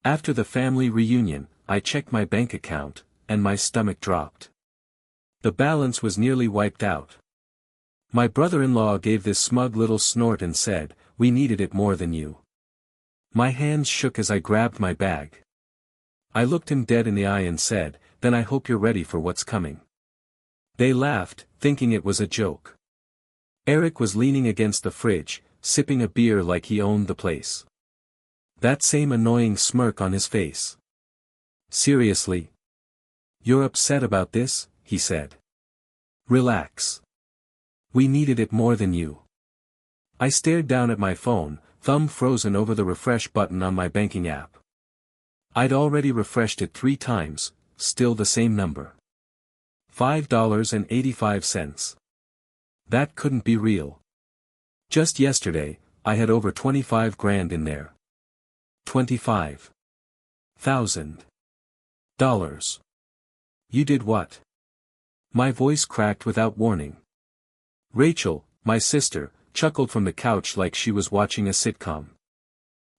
After the family reunion, I checked my bank account, and my stomach dropped. The balance was nearly wiped out. My brother-in-law gave this smug little snort and said, "We needed it more than you." My hands shook as I grabbed my bag. I looked him dead in the eye and said, "Then I hope you're ready for what's coming." They laughed, thinking it was a joke. Eric was leaning against the fridge, sipping a beer like he owned the place. That same annoying smirk on his face. "Seriously? You're upset about this?" he said. "Relax. We needed it more than you." I stared down at my phone, thumb frozen over the refresh button on my banking app. I'd already refreshed it 3 times, still the same number. $5.85. That couldn't be real. Just yesterday, I had over 25 grand in there. $25,000. You did what? My voice cracked without warning. Rachel, my sister, chuckled from the couch like she was watching a sitcom.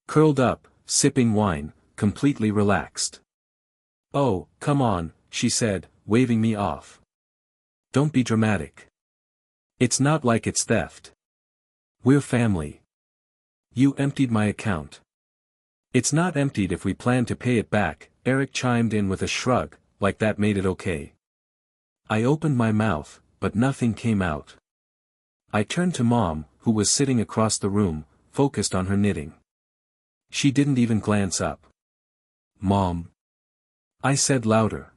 Curled up, sipping wine, completely relaxed. "Oh, come on," she said, waving me off. "Don't be dramatic. It's not like it's theft. We're family." "You emptied my account." "It's not emptied if we plan to pay it back," Eric chimed in with a shrug, like that made it okay. I opened my mouth, but nothing came out. I turned to Mom, who was sitting across the room, focused on her knitting. She didn't even glance up. "Mom," I said louder.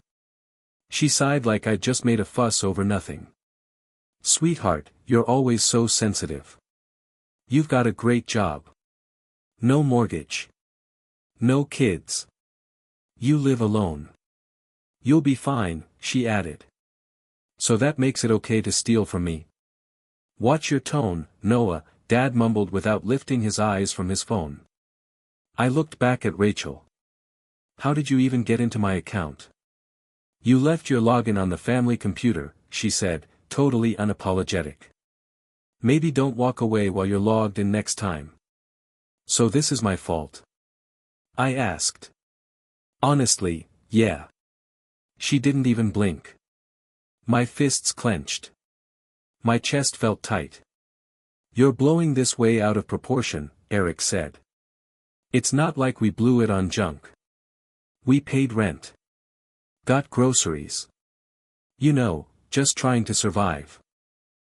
She sighed like I'd just made a fuss over nothing. "Sweetheart, you're always so sensitive. You've got a great job. No mortgage. No kids. You live alone. You'll be fine," she added. "So that makes it okay to steal from me?" "Watch your tone, Noah," Dad mumbled without lifting his eyes from his phone. I looked back at Rachel. "How did you even get into my account?" "You left your login on the family computer," she said, totally unapologetic. "Maybe don't walk away while you're logged in next time." "So this is my fault?" I asked. "Honestly, yeah." She didn't even blink. My fists clenched. My chest felt tight. "You're blowing this way out of proportion," Eric said. "It's not like we blew it on junk. We paid rent. Got groceries. You know, just trying to survive."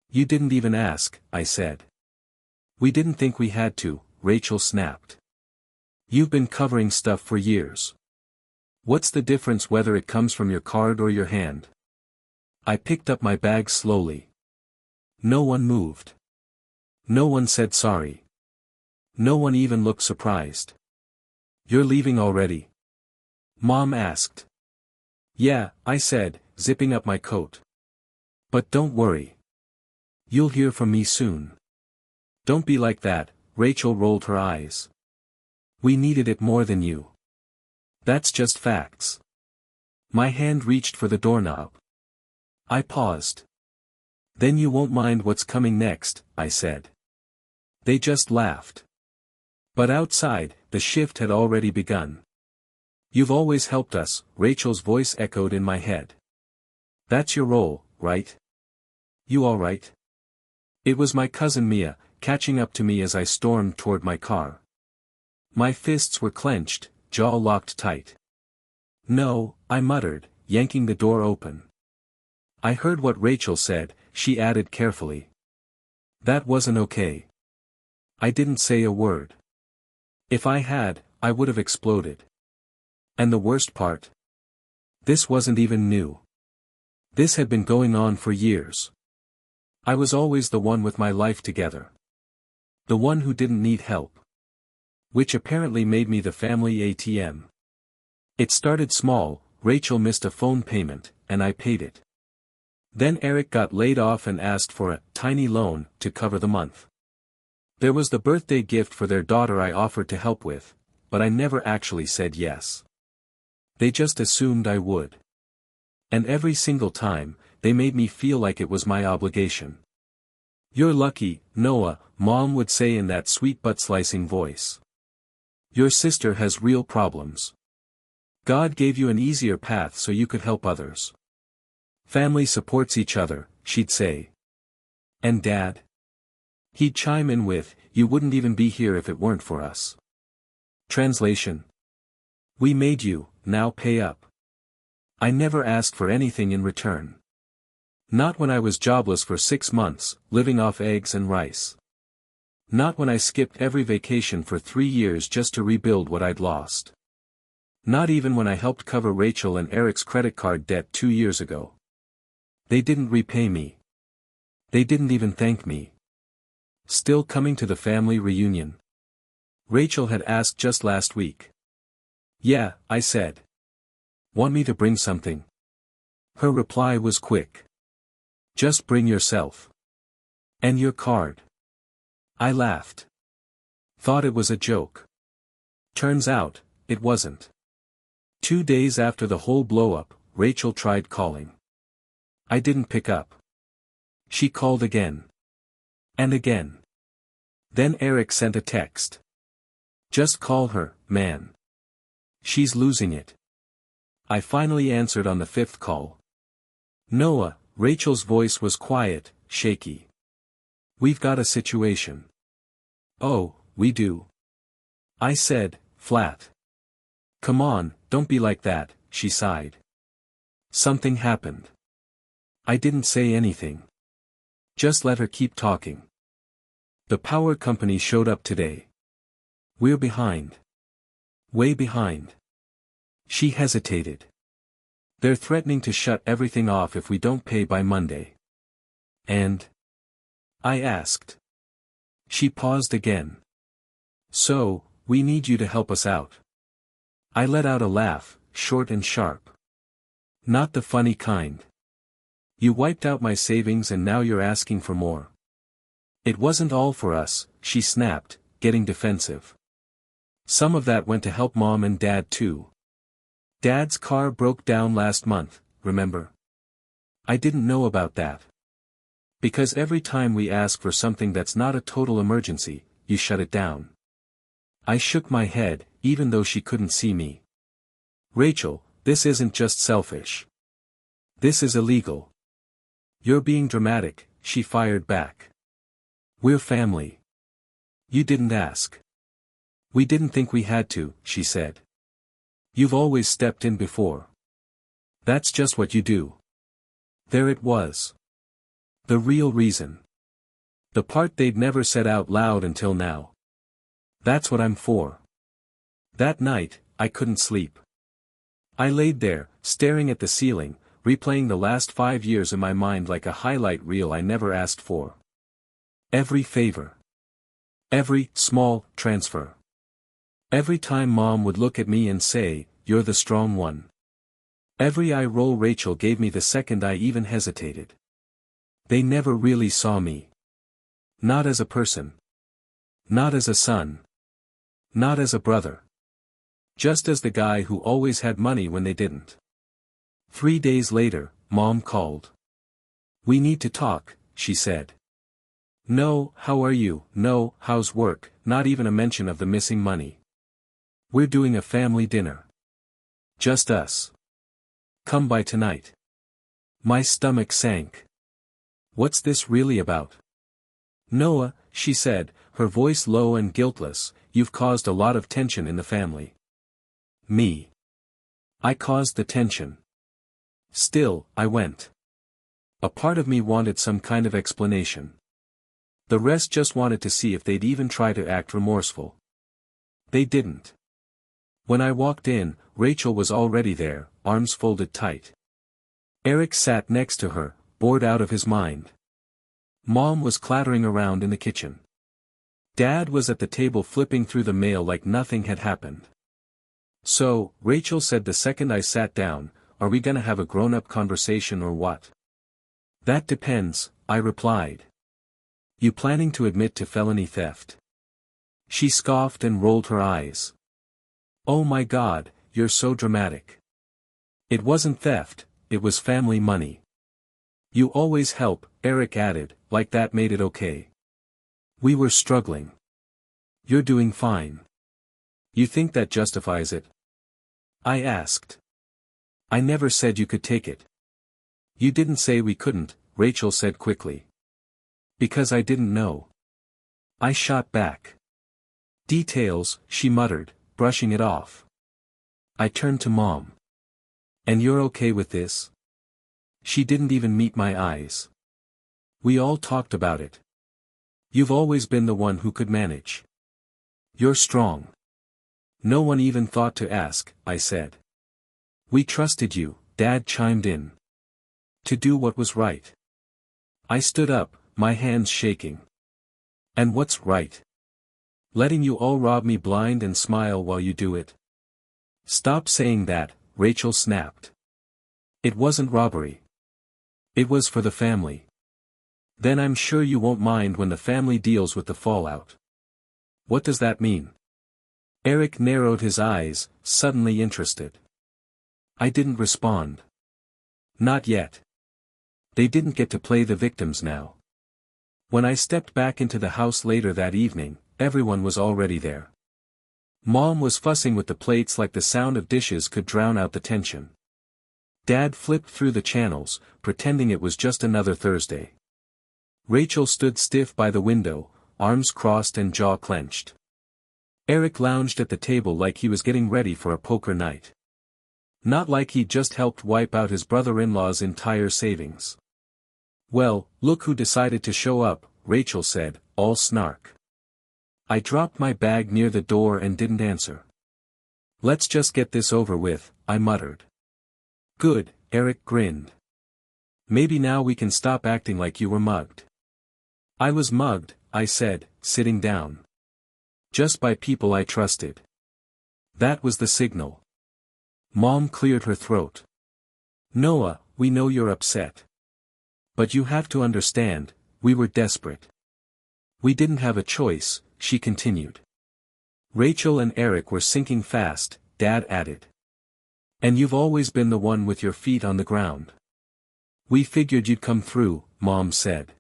"You didn't even ask," I said. "We didn't think we had to," Rachel snapped. "You've been covering stuff for years. What's the difference whether it comes from your card or your hand?" I picked up my bag slowly. No one moved. No one said sorry. No one even looked surprised. "You're leaving already?" Mom asked. "Yeah," I said, zipping up my coat. "But don't worry. You'll hear from me soon." "Don't be like that," Rachel rolled her eyes. "We needed it more than you. That's just facts." My hand reached for the doorknob. I paused. "Then you won't mind what's coming next," I said. They just laughed. But outside, the shift had already begun. "You've always helped us," Rachel's voice echoed in my head. "That's your role, right? You all right?" It was my cousin Mia, catching up to me as I stormed toward my car. My fists were clenched, jaw locked tight. "No," I muttered, yanking the door open. "I heard what Rachel said," she added carefully. "That wasn't okay." I didn't say a word. If I had, I would have exploded. And the worst part? This wasn't even new. This had been going on for years. I was always the one with my life together. The one who didn't need help. Which apparently made me the family ATM. It started small, Rachel missed a phone payment, and I paid it. Then Eric got laid off and asked for a tiny loan to cover the month. There was the birthday gift for their daughter I offered to help with, but I never actually said yes. They just assumed I would. And every single time, they made me feel like it was my obligation. "You're lucky, Noah," Mom would say in that sweet butt-slicing voice. Your sister has real problems. God gave you an easier path so you could help others. Family supports each other, she'd say. And Dad? He'd chime in with, you wouldn't even be here if it weren't for us. Translation. We made you, now pay up. I never asked for anything in return. Not when I was jobless for 6 months, living off eggs and rice. Not when I skipped every vacation for 3 years just to rebuild what I'd lost. Not even when I helped cover Rachel and Eric's credit card debt 2 years ago. They didn't repay me. They didn't even thank me. Still coming to the family reunion? Rachel had asked just last week. Yeah, I said. Want me to bring something? Her reply was quick. Just bring yourself. And your card. I laughed. Thought it was a joke. Turns out, it wasn't. 2 days after the whole blow-up, Rachel tried calling. I didn't pick up. She called again. And again. Then Eric sent a text. Just call her, man. She's losing it. I finally answered on the 5th call. Noah, Rachel's voice was quiet, shaky. We've got a situation. Oh, we do. I said, flat. Come on, don't be like that, she sighed. Something happened. I didn't say anything. Just let her keep talking. The power company showed up today. We're behind. Way behind. She hesitated. They're threatening to shut everything off if we don't pay by Monday. And? I asked. She paused again. So, we need you to help us out. I let out a laugh, short and sharp. Not the funny kind. You wiped out my savings and now you're asking for more. It wasn't all for us, she snapped, getting defensive. Some of that went to help Mom and Dad too. Dad's car broke down last month, remember? I didn't know about that. Because every time we ask for something that's not a total emergency, you shut it down. I shook my head, even though she couldn't see me. Rachel, this isn't just selfish. This is illegal. You're being dramatic, she fired back. We're family. You didn't ask. We didn't think we had to, she said. You've always stepped in before. That's just what you do. There it was. The real reason. The part they'd never said out loud until now. That's what I'm for. That night, I couldn't sleep. I laid there, staring at the ceiling, replaying the last 5 years in my mind like a highlight reel I never asked for. Every favor. Every small transfer. Every time Mom would look at me and say, "You're the strong one." Every eye roll Rachel gave me the second I even hesitated. They never really saw me. Not as a person. Not as a son. Not as a brother. Just as the guy who always had money when they didn't. 3 days later, Mom called. We need to talk, she said. No, how are you? No, how's work? Not even a mention of the missing money. We're doing a family dinner. Just us. Come by tonight. My stomach sank. What's this really about? Noah, she said, her voice low and guiltless, you've caused a lot of tension in the family. Me. I caused the tension. Still, I went. A part of me wanted some kind of explanation. The rest just wanted to see if they'd even try to act remorseful. They didn't. When I walked in, Rachel was already there, arms folded tight. Eric sat next to her, bored out of his mind. Mom was clattering around in the kitchen. Dad was at the table flipping through the mail like nothing had happened. So, Rachel said the second I sat down, are we gonna have a grown-up conversation or what? That depends, I replied. You planning to admit to felony theft? She scoffed and rolled her eyes. Oh my God, you're so dramatic. It wasn't theft, it was family money. You always help, Eric added, like that made it okay. We were struggling. You're doing fine. You think that justifies it? I asked. I never said you could take it. You didn't say we couldn't, Rachel said quickly. Because I didn't know. I shot back. Details, she muttered, brushing it off. I turned to Mom. And you're okay with this? She didn't even meet my eyes. We all talked about it. You've always been the one who could manage. You're strong. No one even thought to ask, I said. We trusted you, Dad chimed in. To do what was right. I stood up, my hands shaking. And what's right? Letting you all rob me blind and smile while you do it? Stop saying that, Rachel snapped. It wasn't robbery. It was for the family. Then I'm sure you won't mind when the family deals with the fallout. What does that mean? Eric narrowed his eyes, suddenly interested. I didn't respond. Not yet. They didn't get to play the victims now. When I stepped back into the house later that evening, everyone was already there. Mom was fussing with the plates like the sound of dishes could drown out the tension. Dad flipped through the channels, pretending it was just another Thursday. Rachel stood stiff by the window, arms crossed and jaw clenched. Eric lounged at the table like he was getting ready for a poker night. Not like he'd just helped wipe out his brother-in-law's entire savings. Well, look who decided to show up, Rachel said, all snark. I dropped my bag near the door and didn't answer. Let's just get this over with, I muttered. Good, Eric grinned. Maybe now we can stop acting like you were mugged. I was mugged, I said, sitting down. Just by people I trusted. That was the signal. Mom cleared her throat. Noah, we know you're upset. But you have to understand, we were desperate. We didn't have a choice, she continued. Rachel and Eric were sinking fast, Dad added. And you've always been the one with your feet on the ground. We figured you'd come through, Mom said.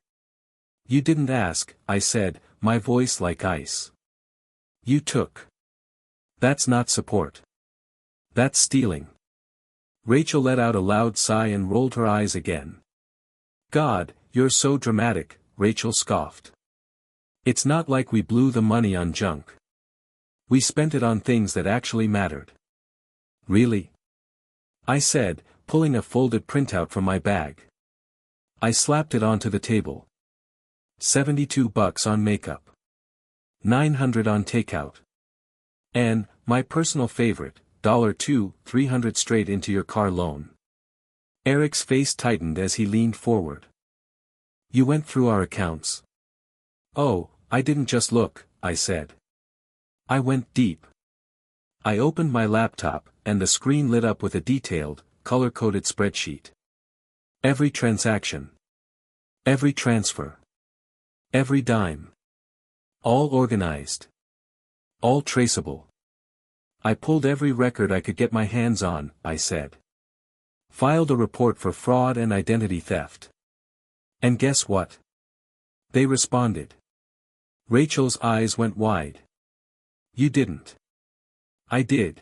You didn't ask, I said, my voice like ice. You took. That's not support. That's stealing. Rachel let out a loud sigh and rolled her eyes again. God, you're so dramatic, Rachel scoffed. It's not like we blew the money on junk. We spent it on things that actually mattered. Really? I said, pulling a folded printout from my bag. I slapped it onto the table. $72 on makeup. $900 on takeout. And, my personal favorite, $2, $300 straight into your car loan. Eric's face tightened as he leaned forward. You went through our accounts. Oh, I didn't just look, I said. I went deep. I opened my laptop, and the screen lit up with a detailed, color-coded spreadsheet. Every transaction. Every transfer. Every dime. All organized. All traceable. I pulled every record I could get my hands on, I said. Filed a report for fraud and identity theft. And guess what? They responded. Rachel's eyes went wide. You didn't. I did.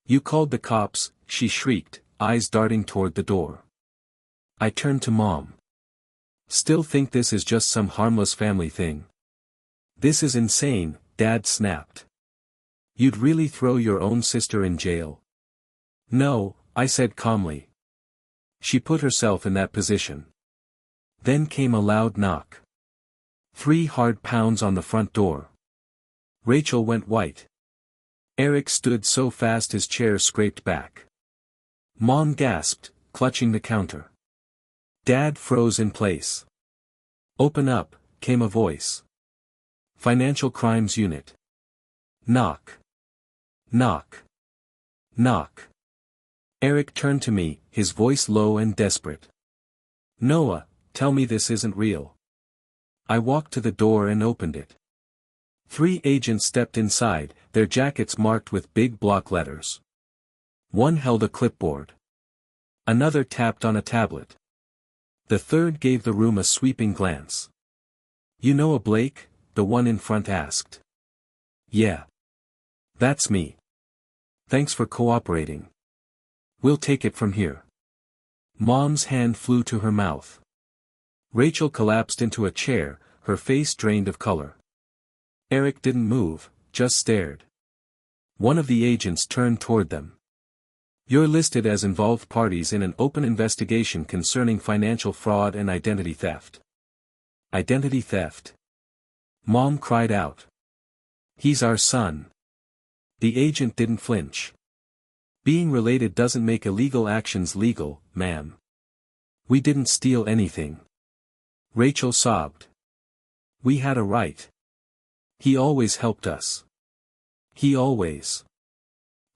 You called the cops, she shrieked, eyes darting toward the door. I turned to Mom. Still think this is just some harmless family thing? This is insane, Dad snapped. You'd really throw your own sister in jail? No, I said calmly. She put herself in that position. Then came a loud knock. 3 hard pounds on the front door. Rachel went white. Eric stood so fast his chair scraped back. Mom gasped, clutching the counter. Dad froze in place. Open up, came a voice. Financial Crimes Unit. Knock. Knock. Knock. Eric turned to me, his voice low and desperate. Noah, tell me this isn't real. I walked to the door and opened it. 3 agents stepped inside, their jackets marked with big block letters. One held a clipboard. Another tapped on a tablet. The third gave the room a sweeping glance. You know a Blake? The one in front asked. Yeah. That's me. Thanks for cooperating. We'll take it from here. Mom's hand flew to her mouth. Rachel collapsed into a chair, her face drained of color. Eric didn't move, just stared. One of the agents turned toward them. You're listed as involved parties in an open investigation concerning financial fraud and identity theft. Identity theft? Mom cried out. He's our son. The agent didn't flinch. Being related doesn't make illegal actions legal, ma'am. We didn't steal anything. Rachel sobbed. We had a right. He always helped us. He always.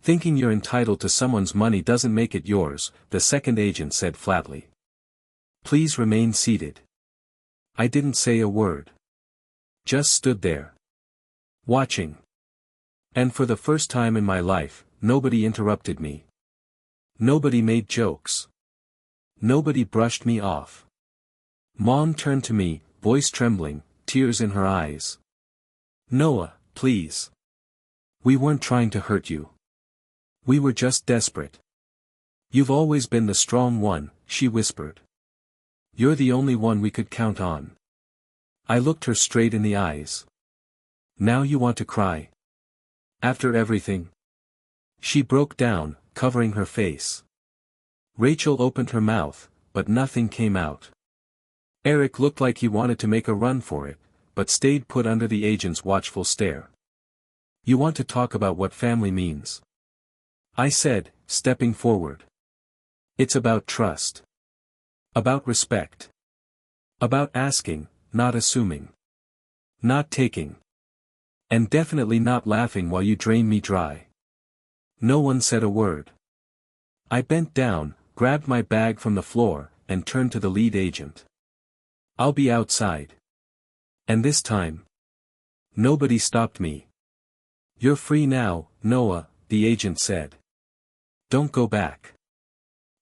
Thinking you're entitled to someone's money doesn't make it yours, the second agent said flatly. Please remain seated. I didn't say a word. Just stood there. Watching. And for the first time in my life, nobody interrupted me. Nobody made jokes. Nobody brushed me off. Mom turned to me, voice trembling, tears in her eyes. Noah, please. We weren't trying to hurt you. We were just desperate. You've always been the strong one, she whispered. You're the only one we could count on. I looked her straight in the eyes. Now you want to cry? After everything? She broke down, covering her face. Rachel opened her mouth, but nothing came out. Eric looked like he wanted to make a run for it, but stayed put under the agent's watchful stare. You want to talk about what family means? I said, stepping forward. It's about trust. About respect. About asking, not assuming. Not taking. And definitely not laughing while you drain me dry. No one said a word. I bent down, grabbed my bag from the floor, and turned to the lead agent. I'll be outside. And this time. Nobody stopped me. You're free now, Noah, the agent said. Don't go back.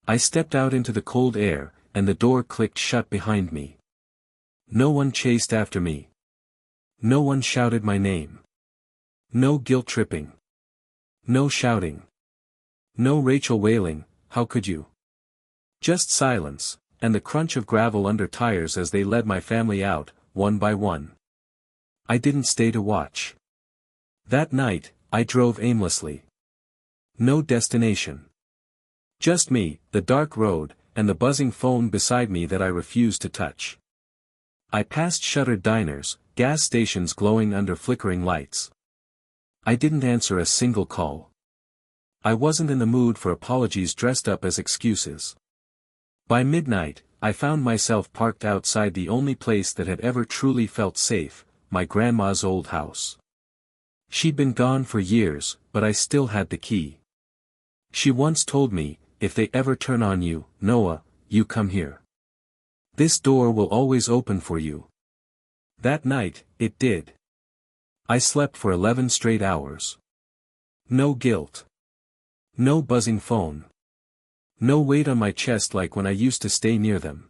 I stepped out into the cold air, and the door clicked shut behind me. No one chased after me. No one shouted my name. No guilt tripping. No shouting. No Rachel wailing, how could you? Just silence, and the crunch of gravel under tires as they led my family out, one by one. I didn't stay to watch. That night, I drove aimlessly. No destination. Just me, the dark road, and the buzzing phone beside me that I refused to touch. I passed shuttered diners, gas stations glowing under flickering lights. I didn't answer a single call. I wasn't in the mood for apologies dressed up as excuses. By midnight, I found myself parked outside the only place that had ever truly felt safe, my grandma's old house. She'd been gone for years, but I still had the key. She once told me, if they ever turn on you, Noah, you come here. This door will always open for you. That night, it did. I slept for 11 straight hours. No guilt. No buzzing phone. No weight on my chest like when I used to stay near them.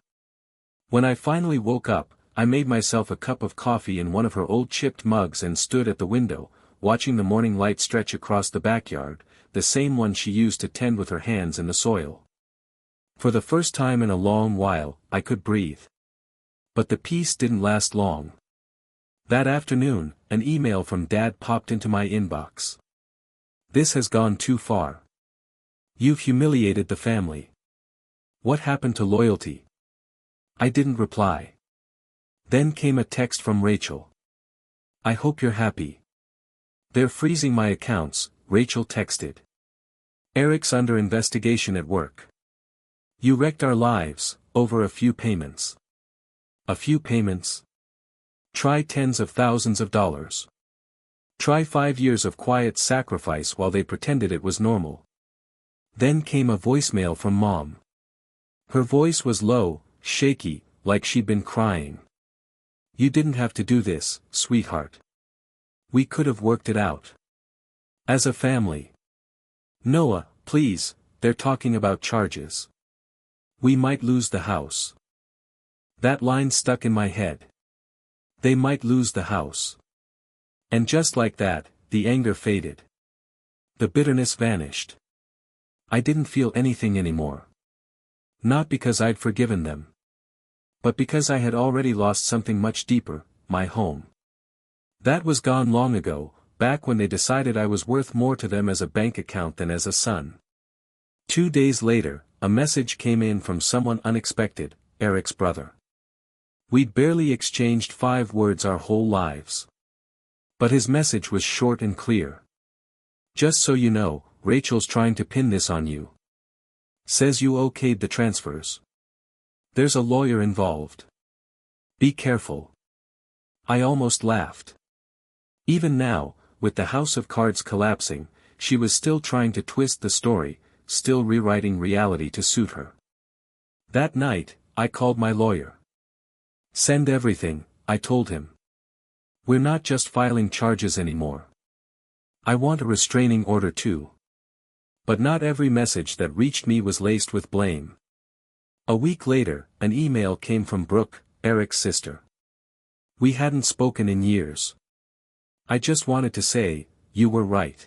When I finally woke up, I made myself a cup of coffee in one of her old chipped mugs and stood at the window, watching the morning light stretch across the backyard, the same one she used to tend with her hands in the soil. For the first time in a long while, I could breathe. But the peace didn't last long. That afternoon, an email from Dad popped into my inbox. This has gone too far. You've humiliated the family. What happened to loyalty? I didn't reply. Then came a text from Rachel. I hope you're happy. They're freezing my accounts, Rachel texted. Eric's under investigation at work. You wrecked our lives, over a few payments. A few payments? Try tens of thousands of dollars. Try 5 years of quiet sacrifice while they pretended it was normal. Then came a voicemail from Mom. Her voice was low, shaky, like she'd been crying. You didn't have to do this, sweetheart. We could have worked it out. As a family. Noah, please, they're talking about charges. We might lose the house. That line stuck in my head. They might lose the house. And just like that, the anger faded. The bitterness vanished. I didn't feel anything anymore. Not because I'd forgiven them. But because I had already lost something much deeper, my home. That was gone long ago, back when they decided I was worth more to them as a bank account than as a son. 2 days later, a message came in from someone unexpected, Eric's brother. We'd barely exchanged 5 words our whole lives. But his message was short and clear. Just so you know, Rachel's trying to pin this on you. Says you okayed the transfers. There's a lawyer involved. Be careful. I almost laughed. Even now, with the house of cards collapsing, she was still trying to twist the story, still rewriting reality to suit her. That night, I called my lawyer. Send everything, I told him. We're not just filing charges anymore. I want a restraining order too. But not every message that reached me was laced with blame. A week later, an email came from Brooke, Eric's sister. We hadn't spoken in years. I just wanted to say, you were right.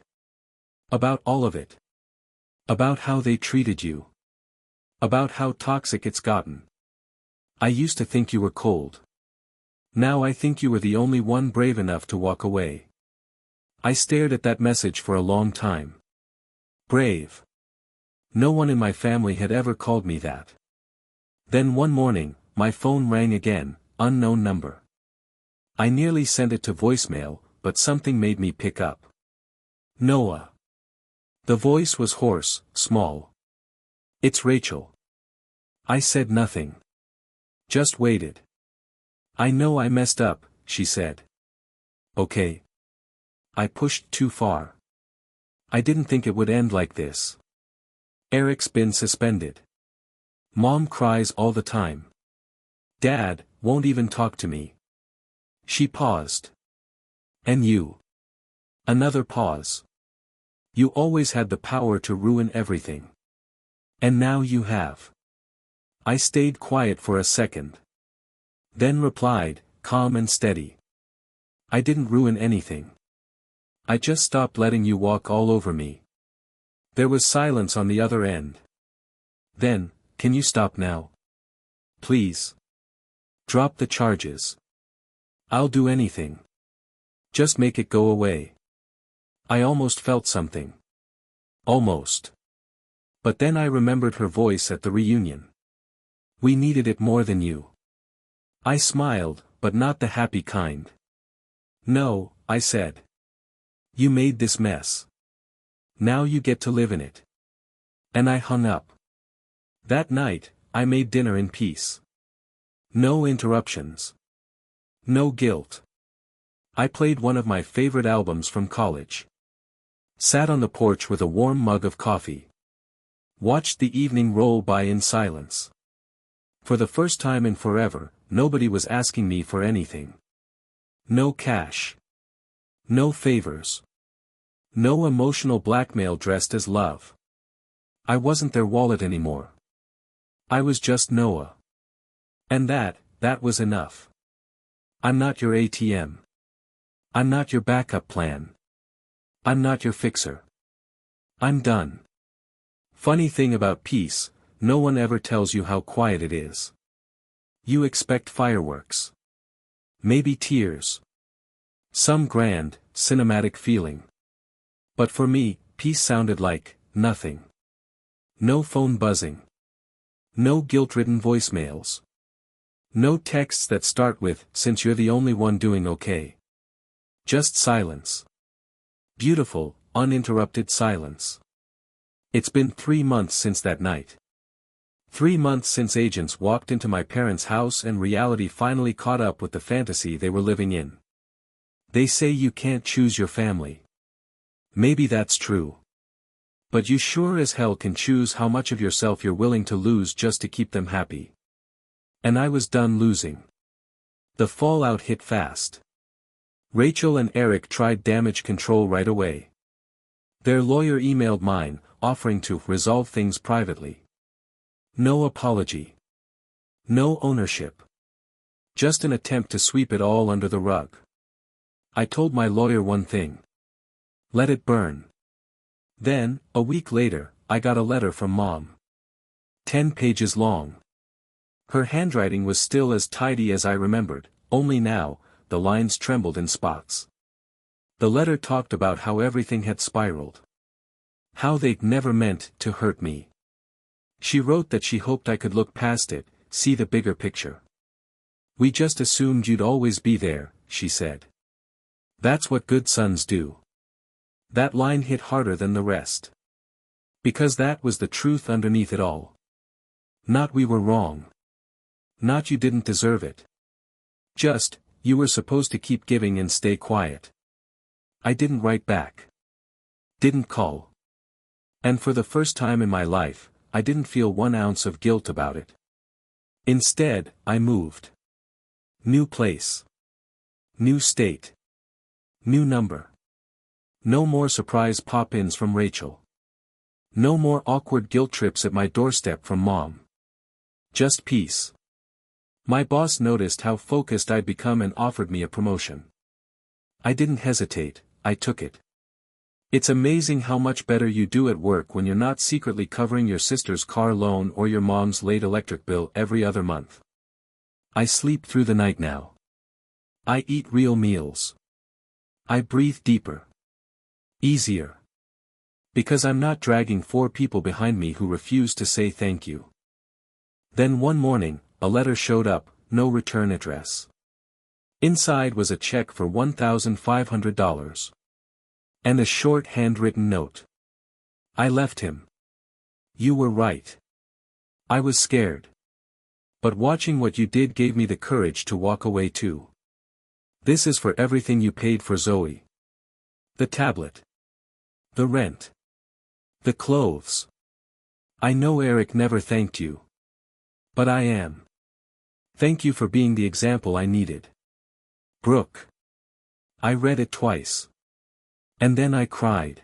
About all of it. About how they treated you. About how toxic it's gotten. I used to think you were cold. Now I think you were the only one brave enough to walk away. I stared at that message for a long time. Brave. No one in my family had ever called me that. Then one morning, my phone rang again, unknown number. I nearly sent it to voicemail, but something made me pick up. Noah. The voice was hoarse, small. It's Rachel. I said nothing. Just waited. I know I messed up, she said. Okay. I pushed too far. I didn't think it would end like this. Eric's been suspended. Mom cries all the time. Dad won't even talk to me. She paused. And you? Another pause. You always had the power to ruin everything. And now you have. I stayed quiet for a second. Then replied, calm and steady. I didn't ruin anything. I just stopped letting you walk all over me. There was silence on the other end. Then, can you stop now? Please. Drop the charges. I'll do anything. Just make it go away. I almost felt something. Almost. But then I remembered her voice at the reunion. We needed it more than you. I smiled, but not the happy kind. No, I said. You made this mess. Now you get to live in it. And I hung up. That night, I made dinner in peace. No interruptions. No guilt. I played one of my favorite albums from college. Sat on the porch with a warm mug of coffee. Watched the evening roll by in silence. For the first time in forever, nobody was asking me for anything. No cash. No favors. No emotional blackmail dressed as love. I wasn't their wallet anymore. I was just Noah. And that was enough. I'm not your ATM. I'm not your backup plan. I'm not your fixer. I'm done. Funny thing about peace, no one ever tells you how quiet it is. You expect fireworks. Maybe tears. Some grand, cinematic feeling. But for me, peace sounded like nothing. No phone buzzing. No guilt-ridden voicemails. No texts that start with, since you're the only one doing okay. Just silence. Beautiful, uninterrupted silence. It's been 3 months since that night. 3 months since agents walked into my parents' house and reality finally caught up with the fantasy they were living in. They say you can't choose your family. Maybe that's true. But you sure as hell can choose how much of yourself you're willing to lose just to keep them happy. And I was done losing. The fallout hit fast. Rachel and Eric tried damage control right away. Their lawyer emailed mine, offering to resolve things privately. No apology. No ownership. Just an attempt to sweep it all under the rug. I told my lawyer one thing. Let it burn. Then, a week later, I got a letter from Mom. 10 pages long. Her handwriting was still as tidy as I remembered, only now, the lines trembled in spots. The letter talked about how everything had spiraled. How they'd never meant to hurt me. She wrote that she hoped I could look past it, see the bigger picture. "We just assumed you'd always be there," she said. "That's what good sons do." That line hit harder than the rest. Because that was the truth underneath it all. Not we were wrong. Not you didn't deserve it. Just, you were supposed to keep giving and stay quiet. I didn't write back. Didn't call. And for the first time in my life, I didn't feel 1 ounce of guilt about it. Instead, I moved. New place. New state. New number. No more surprise pop-ins from Rachel. No more awkward guilt trips at my doorstep from Mom. Just peace. My boss noticed how focused I'd become and offered me a promotion. I didn't hesitate, I took it. It's amazing how much better you do at work when you're not secretly covering your sister's car loan or your mom's late electric bill every other month. I sleep through the night now. I eat real meals. I breathe deeper. Easier. Because I'm not dragging 4 people behind me who refuse to say thank you. Then one morning, a letter showed up, no return address. Inside was a check for $1,500. And a short handwritten note. I left him. "You were right. I was scared. But watching what you did gave me the courage to walk away too. This is for everything you paid for Zoe. The tablet. The rent. The clothes. I know Eric never thanked you. But I am. Thank you for being the example I needed. Brooke." I read it twice. And then I cried.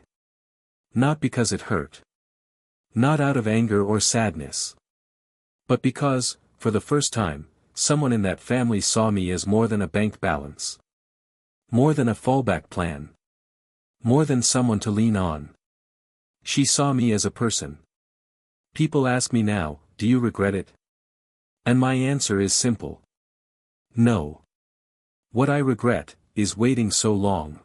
Not because it hurt. Not out of anger or sadness. But because, for the first time, someone in that family saw me as more than a bank balance. More than a fallback plan. More than someone to lean on. She saw me as a person. People ask me now, "Do you regret it?" And my answer is simple. No. What I regret, is waiting so long.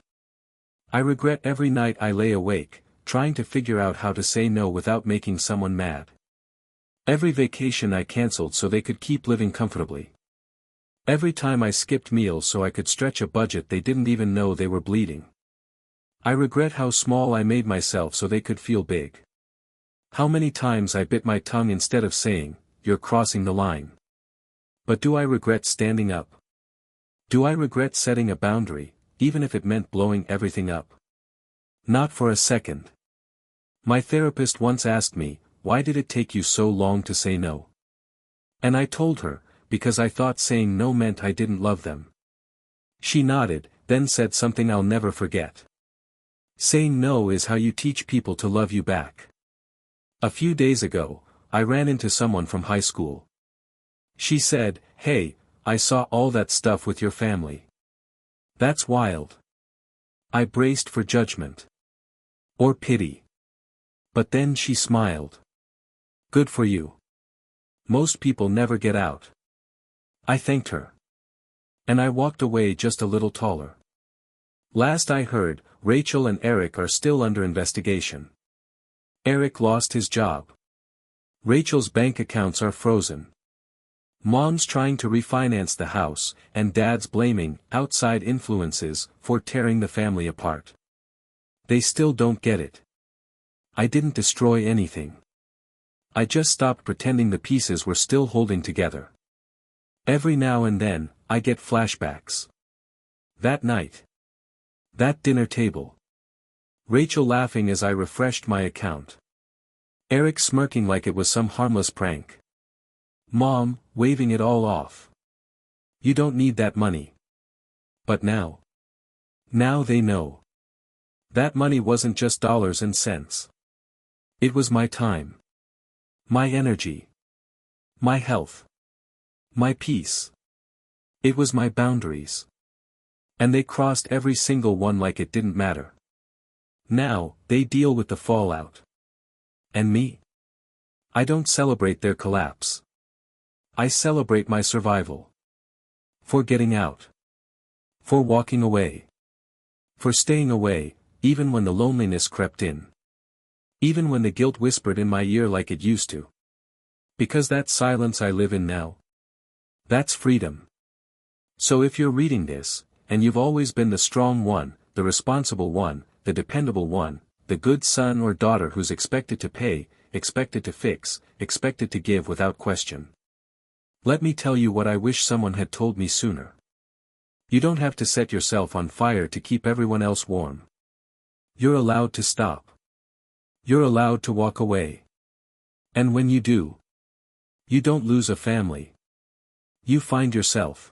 I regret every night I lay awake, trying to figure out how to say no without making someone mad. Every vacation I canceled so they could keep living comfortably. Every time I skipped meals so I could stretch a budget they didn't even know they were bleeding. I regret how small I made myself so they could feel big. How many times I bit my tongue instead of saying, "You're crossing the line." But do I regret standing up? Do I regret setting a boundary, even if it meant blowing everything up? Not for a second. My therapist once asked me, "Why did it take you so long to say no?" And I told her, because I thought saying no meant I didn't love them. She nodded, then said something I'll never forget. Saying no is how you teach people to love you back. A few days ago, I ran into someone from high school. She said, "Hey, I saw all that stuff with your family. That's wild." I braced for judgment. Or pity. But then she smiled. "Good for you. Most people never get out." I thanked her. And I walked away just a little taller. Last I heard, Rachel and Eric are still under investigation. Eric lost his job. Rachel's bank accounts are frozen. Mom's trying to refinance the house, and Dad's blaming outside influences for tearing the family apart. They still don't get it. I didn't destroy anything. I just stopped pretending the pieces were still holding together. Every now and then, I get flashbacks. That night. That dinner table. Rachel laughing as I refreshed my account. Eric smirking like it was some harmless prank. Mom, waving it all off. "You don't need that money." But now. Now they know. That money wasn't just dollars and cents. It was my time. My energy. My health. My peace. It was my boundaries. And they crossed every single one like it didn't matter. Now, they deal with the fallout. And me? I don't celebrate their collapse. I celebrate my survival. For getting out. For walking away. For staying away, even when the loneliness crept in. Even when the guilt whispered in my ear like it used to. Because that silence I live in now. That's freedom. So if you're reading this, and you've always been the strong one, the responsible one, the dependable one, the good son or daughter who's expected to pay, expected to fix, expected to give without question. Let me tell you what I wish someone had told me sooner. You don't have to set yourself on fire to keep everyone else warm. You're allowed to stop. You're allowed to walk away. And when you do, you don't lose a family. You find yourself.